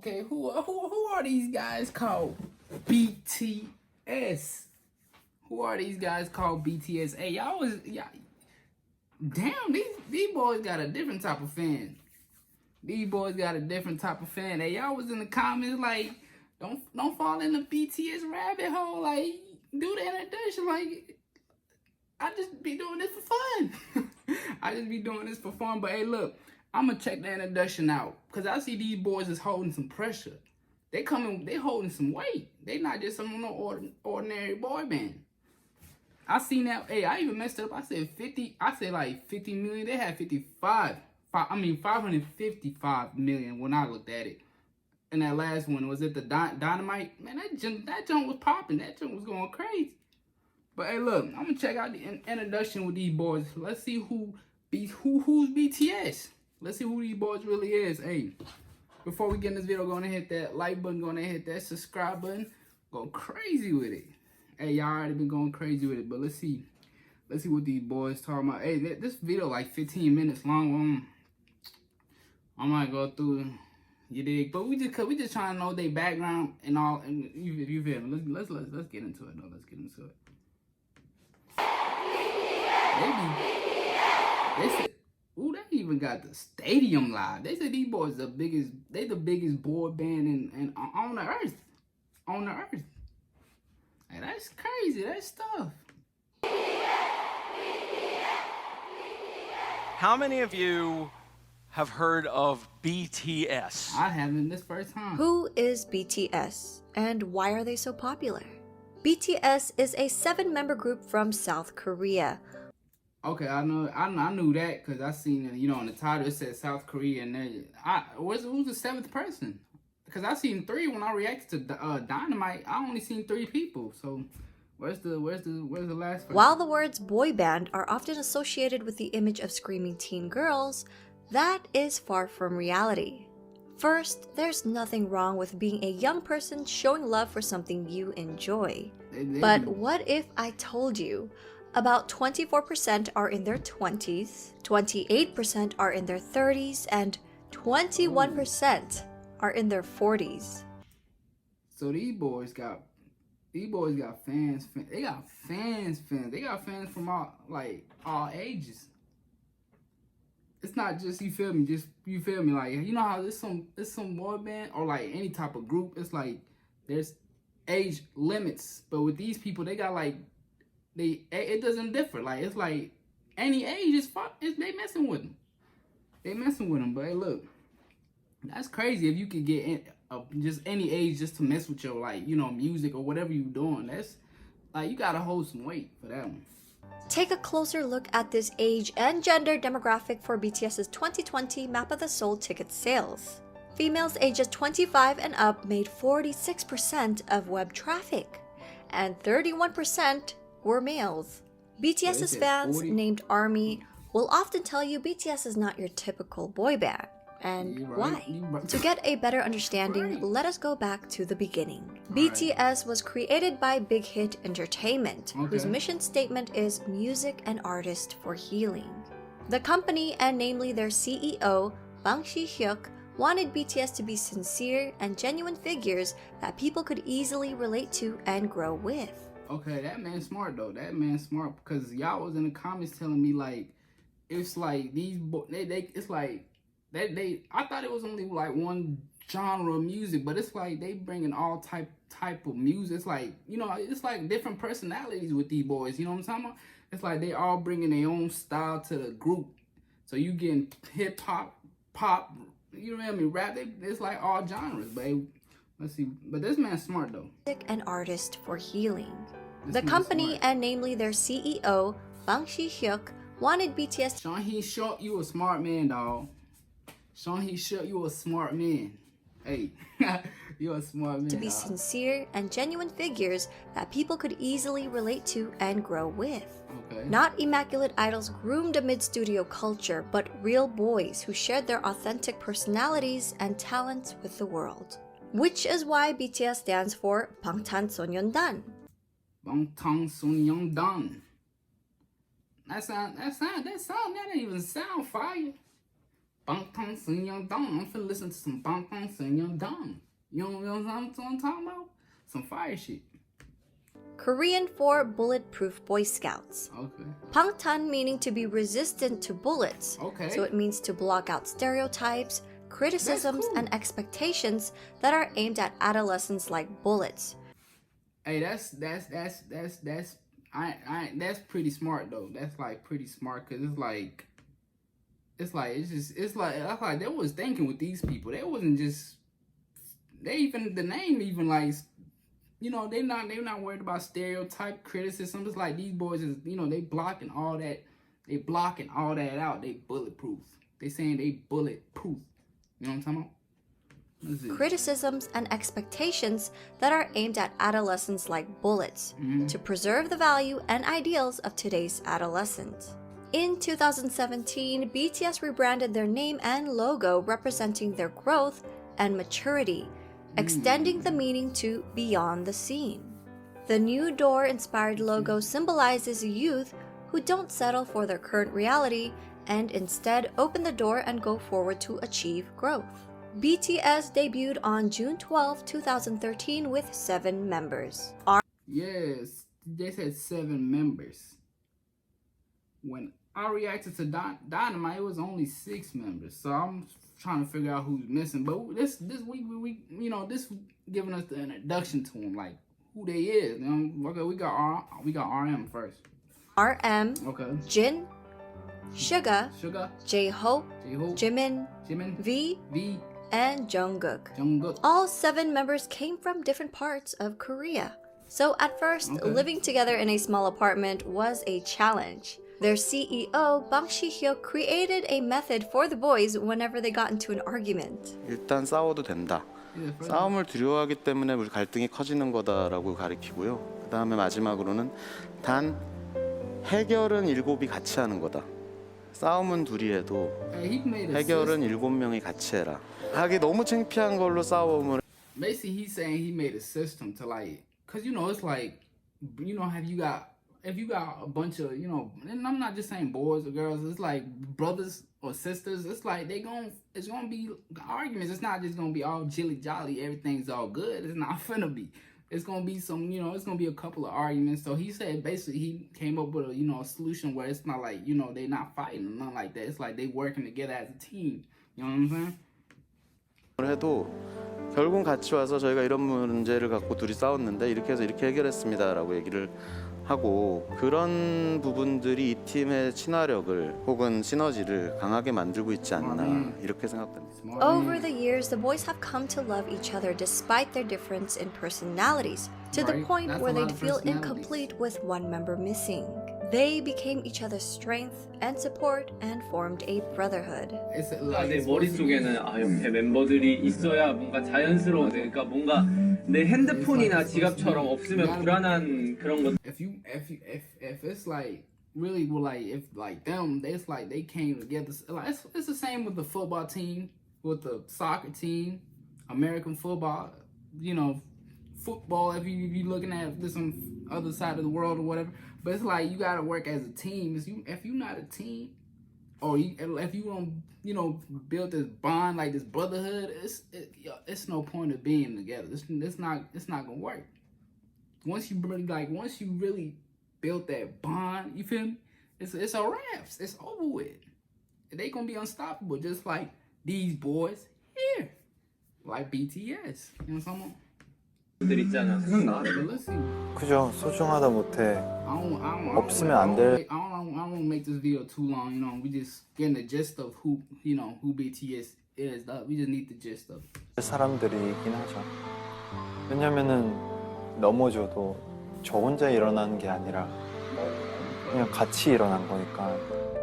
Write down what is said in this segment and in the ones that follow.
Okay, who are these guys called BTS? Who are these guys called BTS? Hey, y'all, damn, these boys got a different type of fan. These boys got a different type of fan. Hey, y'all was in the comments like, don't fall in the BTS rabbit hole. Like, do the introduction. Like, I just be doing this for fun. I just be doing this for fun. But hey, look, I'm gonna check the introduction out because I see these boys is holding some pressure. They holding some weight. They not just some ordinary boy band. I seen that. Hey, I even messed up. I said 50. I said like 50 million. They had 555 million when I looked at it. And that last one, was it the Dynamite? Man, that joint was popping. That joint was going crazy. But hey, look, I'm gonna check out the introduction with these boys. Let's see who's BTS. Let's see who these boys really is. Hey, before we get in this video, go ahead and hit that like button. Go ahead and hit that subscribe button. Go crazy with it. Hey, y'all already been going crazy with it, but let's see what these boys talking about. Hey, this video like 15 minutes long. I might go through, you dig? But we just trying to know their background and all. And you feel me? Let's get into it. No, let's get into it. They said, ooh, they even got the stadium live. They said these boys the biggest boy band on the earth. On the earth. Hey, that's crazy. That stuff. How many of you have heard of BTS? I haven't this first time. Who is BTS and why are they so popular? BTS is a 7-member group from South Korea. Okay, I knew that because I seen it, in the title it said South Korea, and then who's the 7th person? Because I seen 3 when I reacted to Dynamite. I only seen 3 people. So where's the last person? While the words boy band are often associated with the image of screaming teen girls, that is far from reality. First, there's nothing wrong with being a young person showing love for something you enjoy. But what if I told you about 24% are in their 20s, 28% are in their 30s, and 21% are in their 40s. So these boys got fans. They got fans. They got fans from all ages. It's not just, you feel me, like, you know how there's some boy band or like any type of group, it's like there's age limits, but with these people they got like it doesn't differ. Like, it's like any age is they messing with them. But hey, look, that's crazy if you could get just any age just to mess with your music or whatever you doing. That's like, you gotta hold some weight for that one. Take a closer look at this age and gender demographic for BTS's 2020 Map of the Soul ticket sales. Females ages 25 and up made 46% of web traffic, and 31% were males. BTS's fans, named ARMY, will often tell you BTS is not your typical boy band. And why? To get a better understanding, let us go back to the beginning. BTS was created by Big Hit Entertainment, whose mission statement is music and artist for healing. The company, and namely their CEO, Bang Si-hyuk, wanted BTS to be sincere and genuine figures that people could easily relate to and grow with. Okay, that man's smart though. That man's smart, because y'all was in the comments telling me like, it's like these it's like I thought it was only like one genre of music, but it's like they bringing all type of music. It's like, it's like different personalities with these boys. You know what I'm talking about? It's like they all bringing their own style to the group. So you getting hip hop, pop, you know what I mean, rap. It's like all genres, babe. Let's see. But this man's smart though. Music and artist for healing. The company, and namely their CEO, Bang Si-hyuk, wanted BTS. Sean, he short, you a smart man, dog. Sean, he short, you a smart man. Hey, you a smart man. To be sincere and genuine figures that people could easily relate to and grow with. Okay. Not immaculate idols groomed amid studio culture, but real boys who shared their authentic personalities and talents with the world. Which is why BTS stands for 방탄소년단. 방탄소년단. That don't even sound fire. Bangtan Sung Dong. I'm finna listen to some Bangtan Sung Dong. You know what I'm talking about? Some fire shit. Korean for Bulletproof Boy Scouts. Okay. Bangtan meaning to be resistant to bullets. Okay. So it means to block out stereotypes, criticisms, That's cool. and expectations that are aimed at adolescents like bullets. Hey, that's pretty smart though. That's like pretty smart because it's like they was thinking with these people. They wasn't just the name even like, you know, they're not worried about stereotype criticism. It's like these boys is, you know, they blocking all that out. They bulletproof. They saying they bulletproof. You know what I'm talking about? Criticisms and expectations that are aimed at adolescents like bullets to preserve the value and ideals of today's adolescent. In 2017, BTS rebranded their name and logo representing their growth and maturity, extending the meaning to beyond the scene. The new door-inspired logo symbolizes youth who don't settle for their current reality and instead open the door and go forward to achieve growth. BTS debuted on June 12, 2013 with 7 members. Yes, they said 7 members. When I reacted to Dynamite, it was only 6 members. So I'm trying to figure out who's missing. But this week, we you know, this giving us the introduction to them, like who they is. You know, okay, we got RM first. RM, Okay. Jin, Suga, J-Hope, Jimin, V, and Jungkook. All 7 members came from different parts of Korea. So at first, living together in a small apartment was a challenge. Their CEO, Bang Si-hyuk, created a method for the boys whenever they got into an argument. 일단 싸워도 된다. 싸움을 두려워하기 때문에 우리 갈등이 커지는 거다라고 가리키고요. 그 다음에 마지막으로는 단 해결은 7이 같이 하는 거다. 싸움은 둘이 해도 해결은 7명이 같이 해라. 하기 너무 창피한 걸로 싸움을. Basically, he's saying he made a system to like, cause you know it's like, you know, if you got a bunch of, you know, and I'm not just saying boys or girls, it's like brothers or sisters. It's like it's gonna be arguments. It's not just gonna be all jilly jolly. Everything's all good. It's not finna be. It's gonna be some, you know, it's gonna be a couple of arguments. So he said basically he came up with a, you know, a solution where it's not like, you know, they're not fighting or nothing like that. It's like they working together as a team. You know what I'm saying? 해도 결국 같이 와서 저희가 이런 문제를 갖고 둘이 싸웠는데 이렇게 해서 이렇게 해결했습니다라고 얘기를 하고 그런 부분들이 이 팀의 친화력을 혹은 시너지를 강하게 만들고 있지 않나 이렇게 생각됩니다. Over the years, the boys have come to love each other despite their difference in personalities, to the point where they'd feel incomplete with one member missing. They became each other's strength and support and formed a brotherhood. 내 머릿속에는 옆에 멤버들이 있어야 뭔가 자연스러워. 그러니까 뭔가 내 핸드폰이나 지갑처럼 없으면 불안한 그런 것. If it's like really like if like them, it's like they came together. Like it's the same with the football team, with the soccer team, American football. You know, football. If you looking at this on other side of the world or whatever, but it's like you gotta work as a team. If you're not a team, or if you don't, you know, build this bond like this brotherhood, it's no point of being together. It's not gonna work. Once you really built that bond, you feel me? It's a wraps. It's over with. They gonna be unstoppable, just like these boys here, like BTS. You know what I'm talking about? 들 있잖아. 생각나. 그죠. 소중하다 못해. 없으면 안 될. I don't want to make this video too long. You know, we just getting the gist of who BTS is. We just need the gist of it. 사람들이긴 하죠. 왜냐면은 넘어져도 저 혼자 일어나는 게 아니라 그냥 같이 일어난 거니까.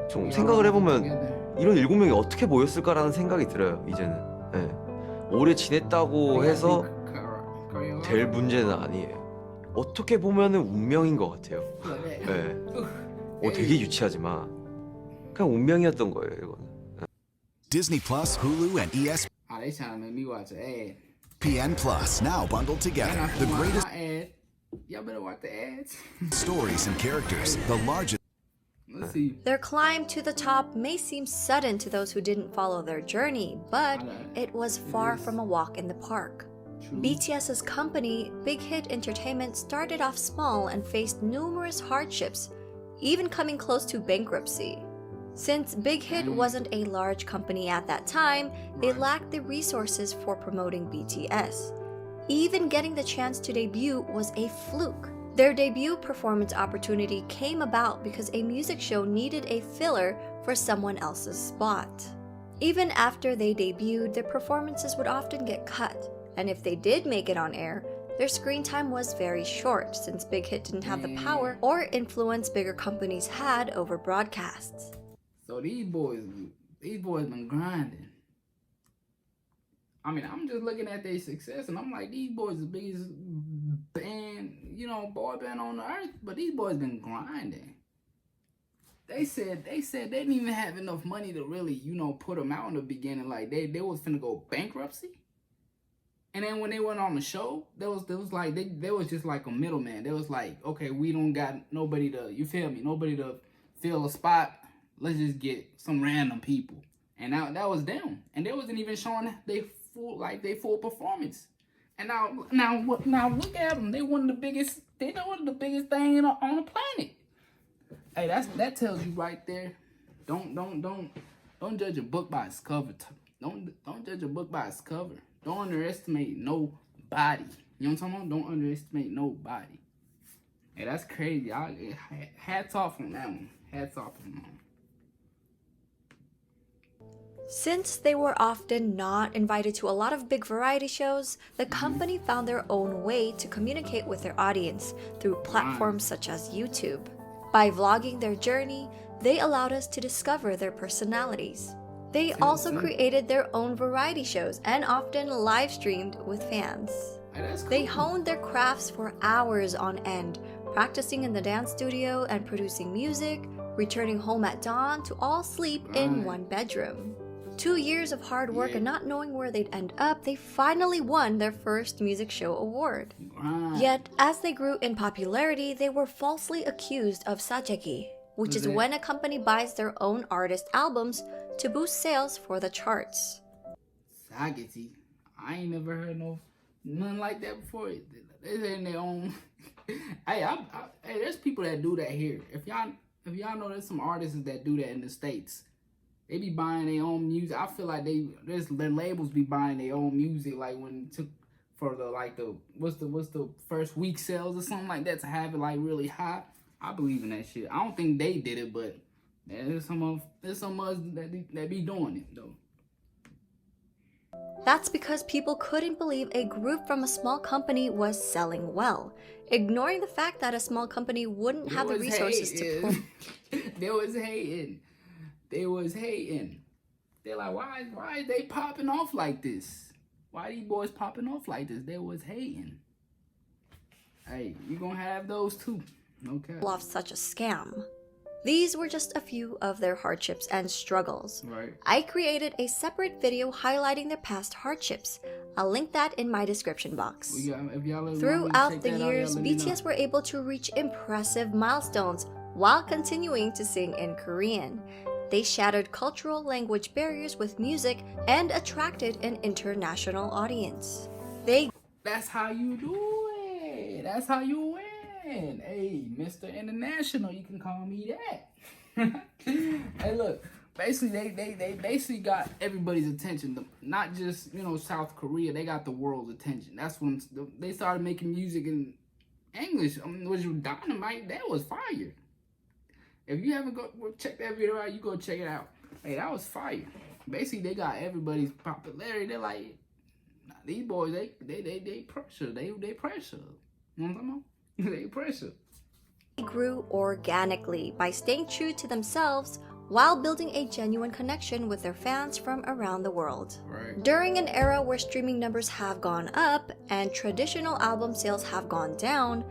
좀 생각을 해보면 이런 7명이 어떻게 모였을까라는 생각이 들어요. 이제는. 네. 오래 지냈다고 해서 될 문제는 아니에요. 어떻게 보면은 운명인 것 같아요. 네. 되게 유치하지만 그냥 운명이었던 거예요, 이거는. Disney Plus, Hulu, and ESPN They trying to make me watch an Plus now bundled together. The greatest Y'all better watch the ads. stories and characters, the largest Let's see. Their climb to the top may seem sudden to those who didn't follow their journey, but it was far from a walk in the park. True. BTS's company, Big Hit Entertainment, started off small and faced numerous hardships, even coming close to bankruptcy. Since Big Hit wasn't a large company at that time, they lacked the resources for promoting BTS. Even getting the chance to debut was a fluke. Their debut performance opportunity came about because a music show needed a filler for someone else's spot. Even after they debuted, their performances would often get cut, and if they did make it on air, their screen time was very short since Big Hit didn't have the power or influence bigger companies had over broadcasts. So these boys been grinding. I mean, I'm just looking at their success, and I'm like, these boys the biggest band, boy band on the earth, but these boys been grinding. They said they didn't even have enough money to really, put them out in the beginning. Like they was finna go bankruptcy. And then when they went on the show, they was just like a middleman. They was like, okay, we don't got nobody to, nobody to fill a spot. Let's just get some random people. And now that was them. And they wasn't even showing they full performance. And now look at them. They one of the biggest thing on the planet. Hey, that tells you right there. Don't judge a book by its cover. Don't judge a book by its cover. Don't underestimate nobody. You know what I'm talking about? Don't underestimate nobody. Hey, that's crazy. Hats off on that one. Hats off on that one. Since they were often not invited to a lot of big variety shows, the company found their own way to communicate with their audience through platforms such as YouTube. By vlogging their journey, they allowed us to discover their personalities. They also created their own variety shows and often live streamed with fans. They honed their crafts for hours on end, practicing in the dance studio and producing music, returning home at dawn to all sleep in one bedroom. 2 years of hard work and not knowing where they'd end up, they finally won their first music show award. Yet, as they grew in popularity, they were falsely accused of sajegi, which is when a company buys their own artist albums to boost sales for the charts. Sajegi? I ain't never heard nothing like that before. They in their own. Hey, there's people that do that here. If y'all know, there's some artists that do that in the States. They be buying their own music. I feel like their labels be buying their own music, like when it took for what's the first week sales or something like that to have it like really high. I believe in that shit. I don't think they did it, but there's some of us that be doing it though. That's because people couldn't believe a group from a small company was selling well, ignoring the fact that a small company wouldn't have the resources to They was hating. They're like, why are they popping off like this? Why these boys popping off like this? They was hating. Hey, you gonna have those too. Okay. Off such a scam. These were just a few of their hardships and struggles. Right. I created a separate video highlighting their past hardships. I'll link that in my description box. Throughout the years, BTS were able to reach impressive milestones while continuing to sing in Korean. They shattered cultural language barriers with music and attracted an international audience. That's how you do it. That's how you win. Hey, Mr. International, you can call me that. Hey, look. Basically, they basically got everybody's attention. Not just, South Korea. They got the world's attention. That's when they started making music in English. I mean, was Dynamite? That was fire. If you haven't check that video out, you go check it out. Hey, that was fire. Basically, they got everybody's popularity. They're like, these boys, they pressure. They pressure. You know what I'm talking about? They pressure. They grew organically by staying true to themselves while building a genuine connection with their fans from around the world. Right. During an era where streaming numbers have gone up and traditional album sales have gone down,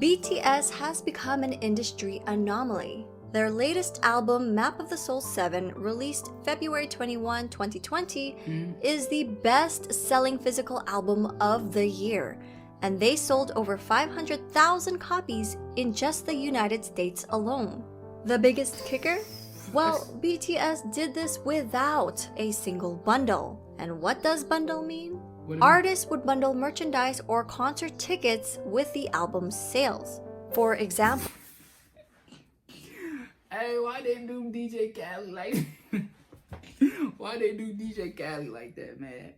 BTS has become an industry anomaly. Their latest album, Map of the Soul 7, released February 21, 2020, is the best-selling physical album of the year, and they sold over 500,000 copies in just the United States alone. The biggest kicker? Well, BTS did this without a single bundle. And what does bundle mean? Artists would bundle merchandise or concert tickets with the album's sales. For example, hey, why they do DJ Khaled like why they do DJ Khaled like that, man?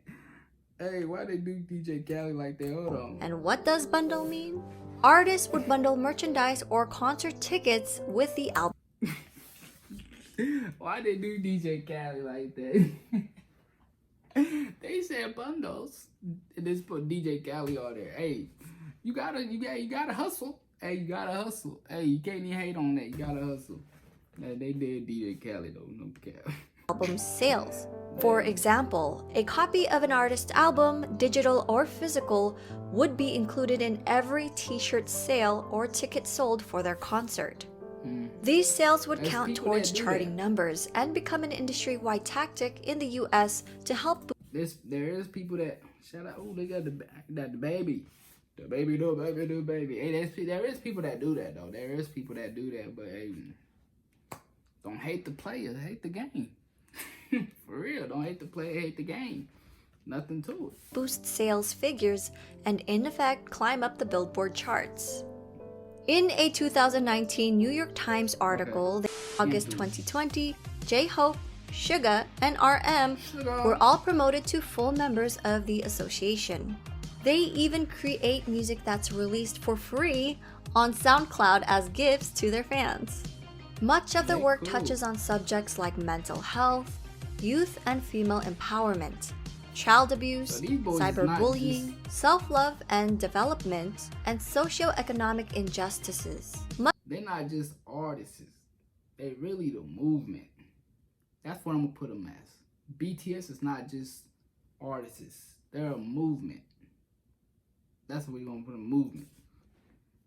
Hey, why they do DJ Khaled like that? Hold on. and what does bundle mean? Artists would bundle merchandise or concert tickets with the album. Why they do DJ Khaled like that? They said bundles. And just put DJ Khaled on there. Hey, you gotta hustle. Hey, you gotta hustle. Hey, you can't even hate on that. You gotta hustle. Hey, they did DJ Khaled though, no cap. Album sales. For example, a copy of an artist's album, digital or physical, would be included in every t-shirt sale or ticket sold for their concert. These sales would There's count people towards that do charting that. numbers and become an industry-wide tactic in the US to help There is people that shout out. Oh, they got the baby, the baby. Hey, there is people that do that though. There is people that do that, but hey, don't hate the player, hate the game. For real, don't hate the player, hate the game. Nothing to it. boost sales figures and in effect climb up the Billboard charts. In a 2019 New York Times article, August 2020, J-Hope, Suga, and RM were all promoted to full members of the association. They even create music that's released for free on SoundCloud as gifts to their fans. Much of the work touches on subjects like mental health, youth and female empowerment, child abuse, So these boys is not cyberbullying, self-love and development, and socio-economic injustices. They're not just artists. They really the movement. That's what I'm gonna put them as. BTS is not just artists. They're a movement. That's what we're gonna put a movement.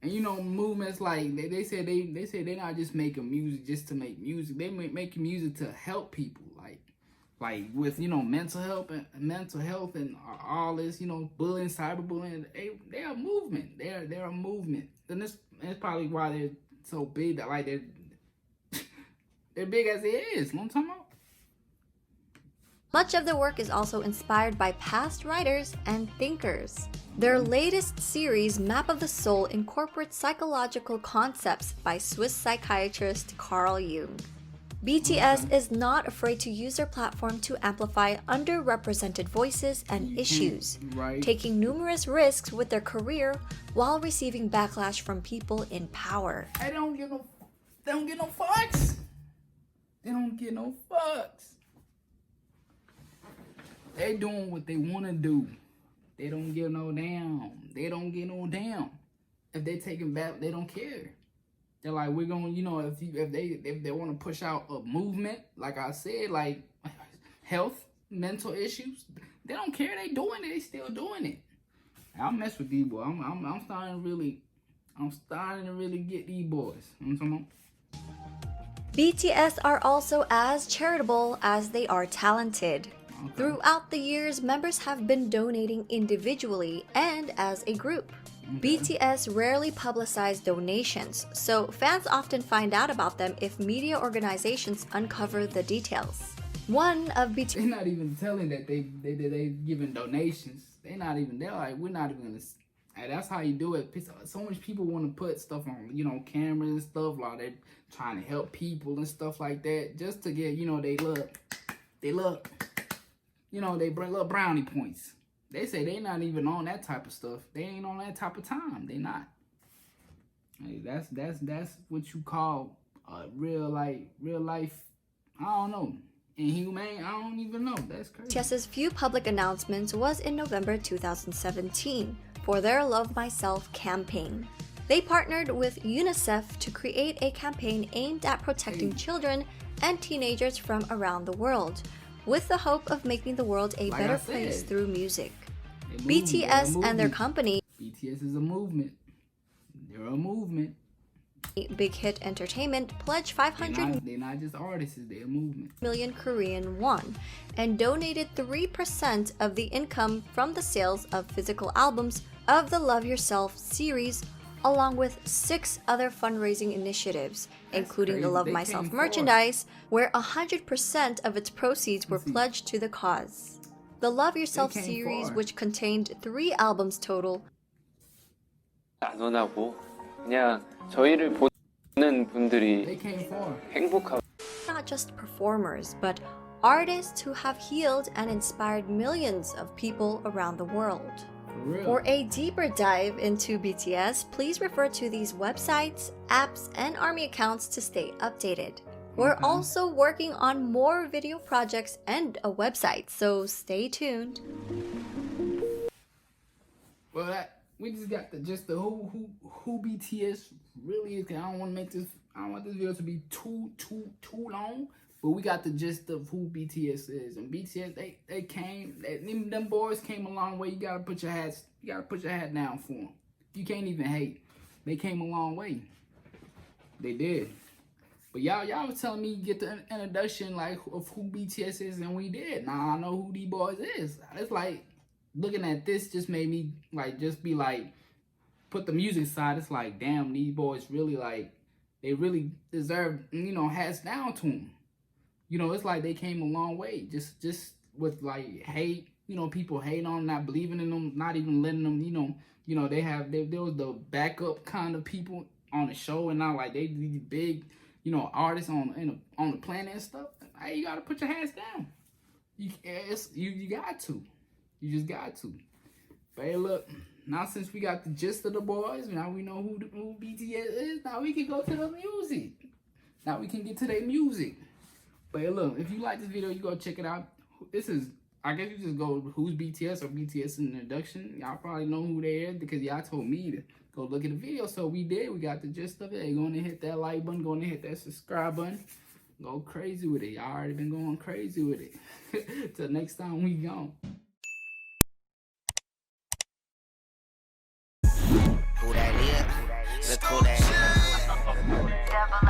And you know, movements like they say they're not just making music just to make music. They making music to help people, like with mental health and all this, bullying, cyberbullying. They're a movement. They're a movement. And that's probably why they're so big. That like they're big as it is. You know what I'm talking about? Much of the work is also inspired by past writers and thinkers. Their latest series, Map of the Soul, incorporates psychological concepts by Swiss psychiatrist Carl Jung. BTS is not afraid to use their platform to amplify underrepresented voices and issues, Right. taking numerous risks with their career while receiving backlash from people in power. They don't get no fucks. They don't get no fucks. They doing what they want to do. They don't give no damn. They don't get no damn. If they taking back, they don't care. They're like, we're gonna, if they want to push out a movement, like I said, like health, mental issues, they don't care. They doing it. They still doing it. I mess with these boys. I'm starting to really get these boys. You know what I'm talking about? BTS are also as charitable as they are talented. Okay. Throughout the years, members have been donating individually and as a group. BTS rarely publicize donations, so fans often find out about them if media organizations uncover the details. One of BTS They're not even telling that they giving donations. They're like, we're not even gonna. Hey, that's how you do it. So much people want to put stuff on, cameras and stuff like they're trying to help people and stuff like that, just to get, they bring little brownie points. They say they not even on that type of stuff. They ain't on that type of time. They not. Hey, that's what you call real life. I don't know. Inhumane. I don't even know. That's crazy. BTS's few public announcements was in November 2017 for their Love Myself campaign. They partnered with UNICEF to create a campaign aimed at protecting children and teenagers from around the world, with the hope of making the world a Like better I said, place through music. They're a BTS and their movement. company, BTS is a movement. They're a movement. Big Hit Entertainment, pledged 500 They're not just artists. They're a movement. million Korean won and donated 3% of the income from the sales of physical albums of the Love Yourself series along with 6 other fundraising initiatives, including the crazy. Love They Myself came merchandise, where 100% of its proceeds were pledged to the cause. The Love Yourself came series, far. which contained 3 albums total, 안 원하고 그냥 저희를 보는 분들이 They came far. 행복하고 not just performers, but artists who have healed and inspired millions of people around the world. For real. For a deeper dive into BTS, please refer to these websites, apps, and ARMY accounts to stay updated. We're also working on more video projects and a website, so stay tuned. Well, we just got the just the who BTS really is. I don't want to make this. I don't want this video to be too long. But we got the gist of who BTS is, and BTS they came. Them boys came a long way. You gotta put your hat down for them. You can't even hate. They came a long way. They did. But y'all was telling me get the introduction like of who BTS is, and we did. Now I know who these boys is. It's like looking at this just made me like just be like, put the music aside. It's like, damn, these boys really like they really deserve, hats down to them. It's like they came a long way. Just with like hate, people hate on them, not believing in them, not even letting them, they was the backup kind of people on the show, and now like they these big, artists on the planet and stuff. Hey, you gotta put your hands down. You got to. You just got to. But hey, look, now since we got the gist of the boys, now we know who BTS is. Now we can go to the music. Now we can get to their music. But hey, look, if you like this video, you go check it out. I guess you just go who's BTS or BTS in the introduction. Y'all probably know who they are because y'all told me to go look at the video. So we did. We got the gist of it. Hey, go on and hit that like button. Go on and hit that subscribe button. Go crazy with it. Y'all already been going crazy with it. Till next time we gone. Who that is? Look who that